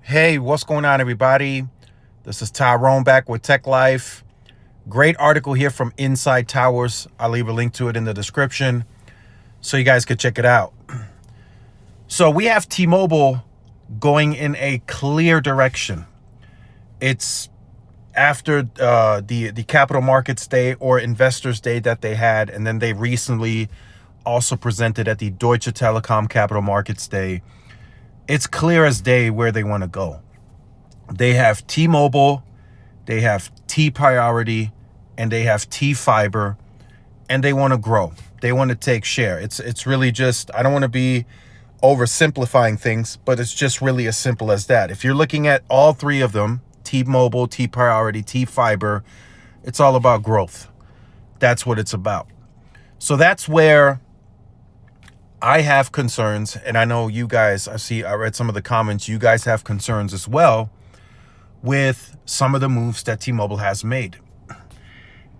Hey, what's going on, everybody? This is Tyrone back with Tech Life. Great article here from Inside Towers. I'll leave a link to it in the description so you guys could check it out. So we have T-Mobile going in a clear direction. It's after the Capital Markets Day or Investors Day that they had, and then they recently also presented at the Deutsche Telekom Capital Markets Day. It's clear as day where they want to go. They have T-Mobile, they have T-Priority, and they have T-Fiber, and they want to grow. They want to take share. It's really just, I don't want to be oversimplifying things, but it's just really as simple as that. If you're looking at all three of them, T-Mobile, T-Priority, T-Fiber, it's all about growth. That's what it's about. So that's where I have concerns, and I know you guys, I read some of the comments, you guys have concerns as well with some of the moves that T-Mobile has made.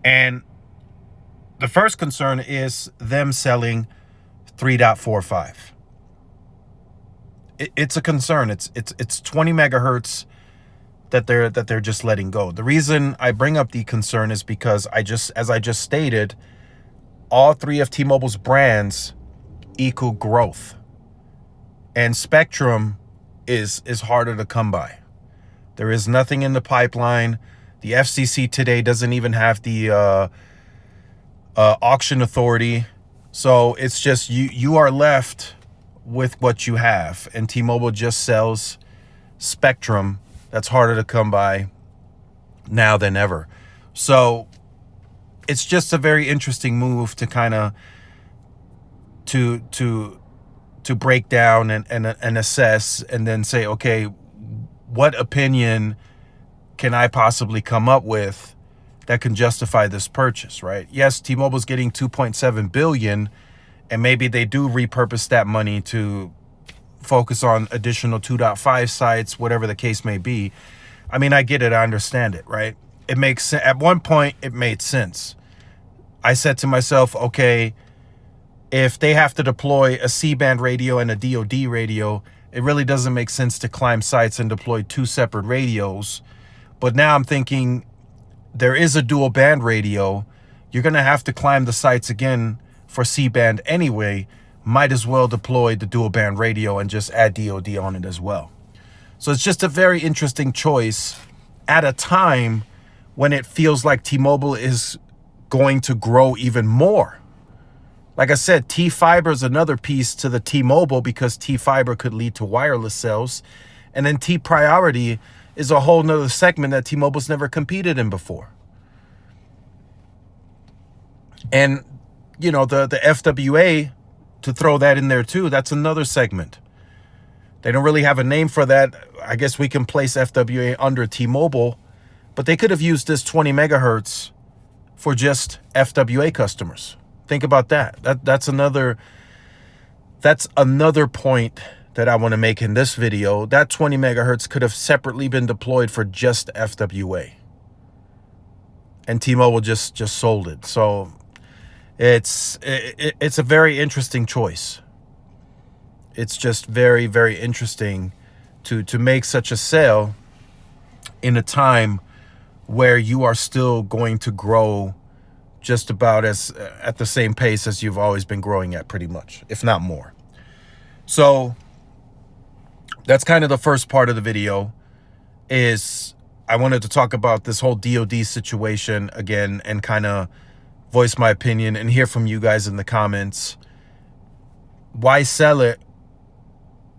And the first concern is them selling 3.45. It's a concern. It's 20 megahertz that they're just letting go. The reason I bring up the concern is because as I just stated, all three of T-Mobile's brands equal growth, and spectrum is harder to come by. There is nothing in the pipeline. The FCC today doesn't even have the auction authority, so it's just you are left with what you have, and T-Mobile just sells spectrum that's harder to come by now than ever. So it's just a very interesting move to kind of to break down and assess, and then say, okay, what opinion can I possibly come up with that can justify this purchase, right? Yes, T-Mobile's getting $2.7 billion, and maybe they do repurpose that money to focus on additional 2.5 sites, whatever the case may be. I mean, I get it, I understand it, right? It makes sense. At one point, it made sense. I said to myself, okay, if they have to deploy a C-band radio and a DoD radio, it really doesn't make sense to climb sites and deploy two separate radios. But now I'm thinking, there is a dual band radio. You're going to have to climb the sites again for C-band anyway. Might as well deploy the dual band radio and just add DoD on it as well. So it's just a very interesting choice at a time when it feels like T-Mobile is going to grow even more. Like I said, T-Fiber is another piece to the T-Mobile, because T-Fiber could lead to wireless sales. And then T-Priority is a whole nother segment that T-Mobile's never competed in before. And, you know, the FWA, to throw that in there too, that's another segment. They don't really have a name for that. I guess we can place FWA under T-Mobile, but they could have used this 20 megahertz for just FWA customers. Think about that. That's another point that I want to make in this video. That 20 megahertz could have separately been deployed for just FWA, and T-Mobile just sold it. So it's a very interesting choice. It's just very, very interesting to make such a sale in a time where you are still going to grow just about at the same pace as you've always been growing at, pretty much, if not more. So that's kind of the first part of the video. Is I wanted to talk about this whole DoD situation again, and kind of voice my opinion and hear from you guys in the comments. Why sell it,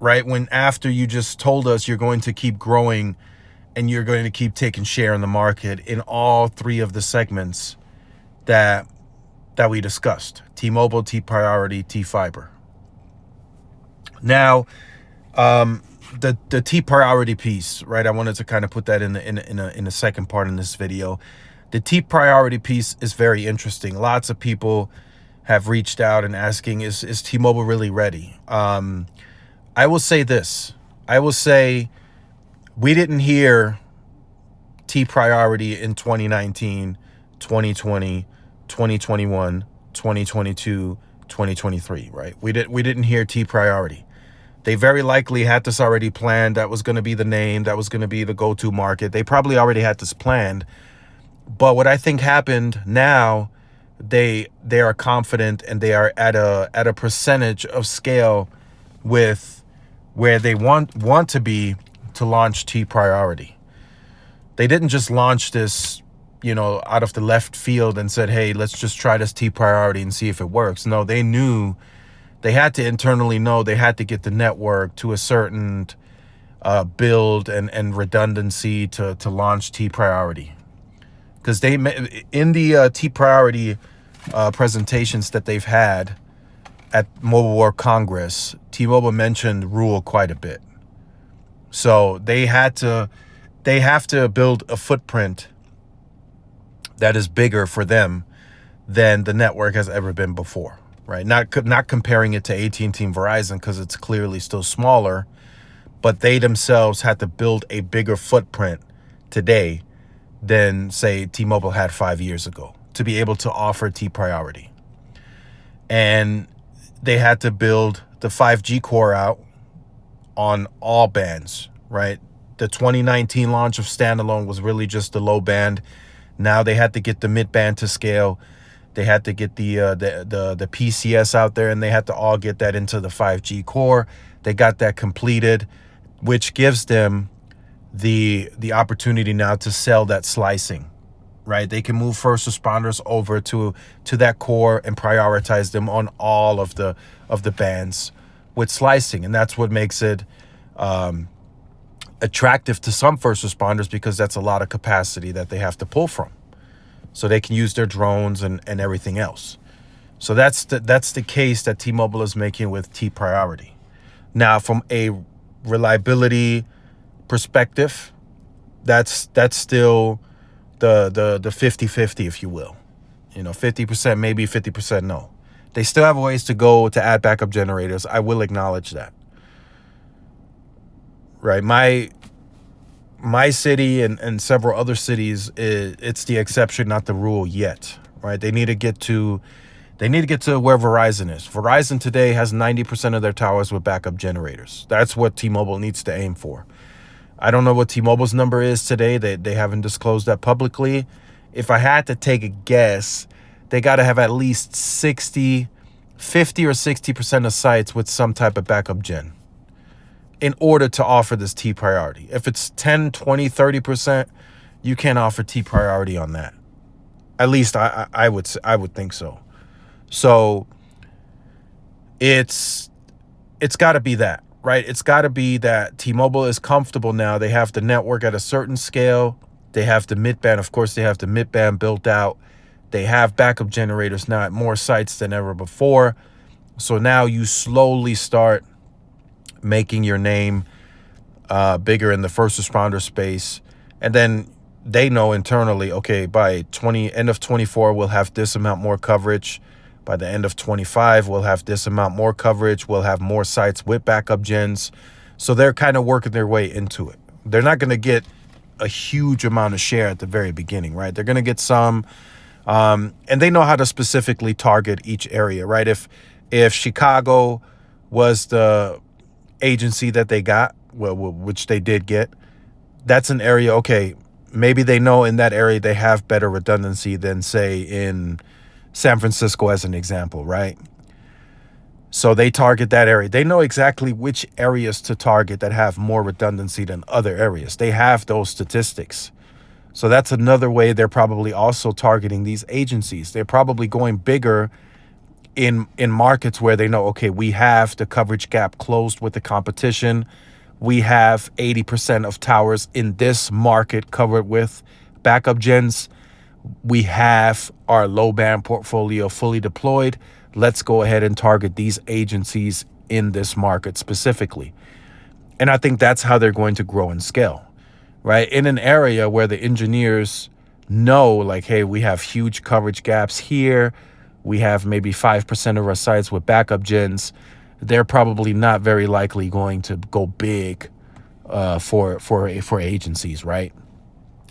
right, when after you just told us you're going to keep growing and you're going to keep taking share in the market in all three of the segments that we discussed: T-Mobile, T-Priority, T-Fiber. Now, the T-Priority piece, right? I wanted to kind of put that in the second part in this video. The T-Priority piece is very interesting. Lots of people have reached out and asking, is T-Mobile really ready? I will say this. I will say we didn't hear T-Priority in 2019, 2020, 2021, 2022, 2023, right? We didn't hear T-Priority. They very likely had this already planned. That was going to be the name. That was going to be the go-to market. They probably already had this planned. But what I think happened now, they are confident and they are at a percentage of scale with where they want to be to launch T Priority. They didn't just launch this, out of the left field and said, hey, let's just try this T Priority and see if it works. No, they knew they had to internally know they had to get the network to a certain build and redundancy to launch T Priority. Because they, in the T Priority presentations that they've had at Mobile World Congress, T-Mobile mentioned Rule quite a bit. So they have to build a footprint that is bigger for them than the network has ever been before, right? Not comparing it to AT&T and Verizon because it's clearly still smaller, but they themselves had to build a bigger footprint today than, say, T-Mobile had 5 years ago to be able to offer T Priority. And they had to build the 5G core out on all bands, right? The 2019 launch of standalone was really just the low band. Now they had to get the mid band to scale. They had to get the PCS out there, and they had to all get that into the 5G core. They got that completed, which gives them the opportunity now to sell that slicing, right? They can move first responders over to that core and prioritize them on all of the bands with slicing, and that's what makes it attractive to some first responders, because that's a lot of capacity that they have to pull from, so they can use their drones and everything else. So that's the case that T-Mobile is making with T Priority. Now, from a reliability perspective, that's still the 50-50, if you will. 50% maybe, 50% no. They still have ways to go to add backup generators. I will acknowledge that. Right, my city and several other cities, it's the exception, not the rule yet. Right, they need to get to where Verizon is. Verizon today has 90% of their towers with backup generators. That's what T-Mobile needs to aim for. I don't know what T-Mobile's number is today. They haven't disclosed that publicly. If I had to take a guess, they got to have at least 50 or 60% of sites with some type of backup gen in order to offer this T Priority. If it's 10, 20, 30%, you can't offer T Priority on that. At least I would think so. So it's got to be that, right? It's got to be that T-Mobile is comfortable now. They have the network at a certain scale. They have the mid-band. Of course, they have the mid-band built out. They have backup generators now at more sites than ever before. So now you slowly start making your name bigger in the first responder space. And then they know internally, okay, by end of 24, we'll have this amount more coverage. By the end of 25, we'll have this amount more coverage. We'll have more sites with backup gens. So they're kind of working their way into it. They're not going to get a huge amount of share at the very beginning, right? They're going to get some, and they know how to specifically target each area, right? If Chicago was the agency that they got, which they did get, that's an area, okay, maybe they know in that area they have better redundancy than, say, in San Francisco as an example, right? So they target that area. They know exactly which areas to target that have more redundancy than other areas. They have those statistics. So that's another way they're probably also targeting these agencies. They're probably going bigger in markets where they know, okay, we have the coverage gap closed with the competition. We have 80% of towers in this market covered with backup gens. We have our low band portfolio fully deployed. Let's go ahead and target these agencies in this market specifically. And I think that's how they're going to grow and scale, right? In an area where the engineers know, like, hey, we have huge coverage gaps here. We have maybe 5% of our sites with backup gens. They're probably not very likely going to go big for agencies, right?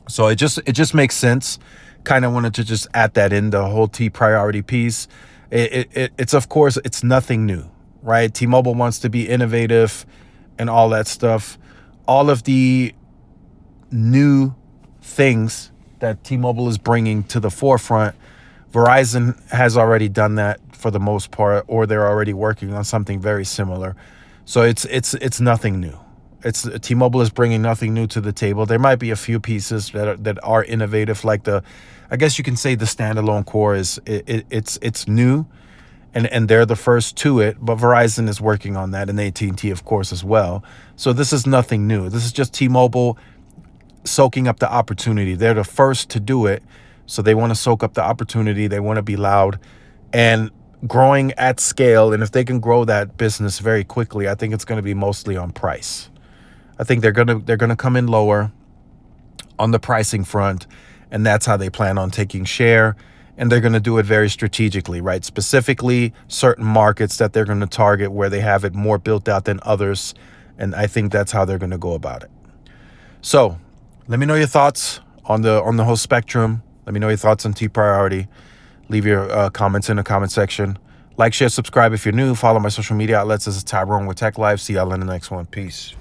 So it just makes sense. Kind of wanted to just add that in, the whole T Priority piece. It's of course, it's nothing new, right? T-Mobile wants to be innovative and all that stuff. All of the new things that T-Mobile is bringing to the forefront, Verizon has already done that for the most part, or they're already working on something very similar. So it's nothing new. It's T-Mobile is bringing nothing new to the table. There might be a few pieces that are innovative, like I guess you can say the standalone core it's new, and they're the first to it. But Verizon is working on that, and AT&T, of course, as well. So this is nothing new. This is just T-Mobile soaking up the opportunity. They're the first to do it, so they want to soak up the opportunity. They want to be loud and growing at scale. And if they can grow that business very quickly, I think it's going to be mostly on price. I think they're gonna come in lower on the pricing front, and that's how they plan on taking share. And they're going to do it very strategically, right? Specifically, certain markets that they're going to target where they have it more built out than others. And I think that's how they're going to go about it. So let me know your thoughts on the whole spectrum. Let me know your thoughts on T Priority. Leave your comments in the comment section. Like, share, subscribe if you're new. Follow my social media outlets. This is Tyrone with Tech Life. See y'all in the next one. Peace.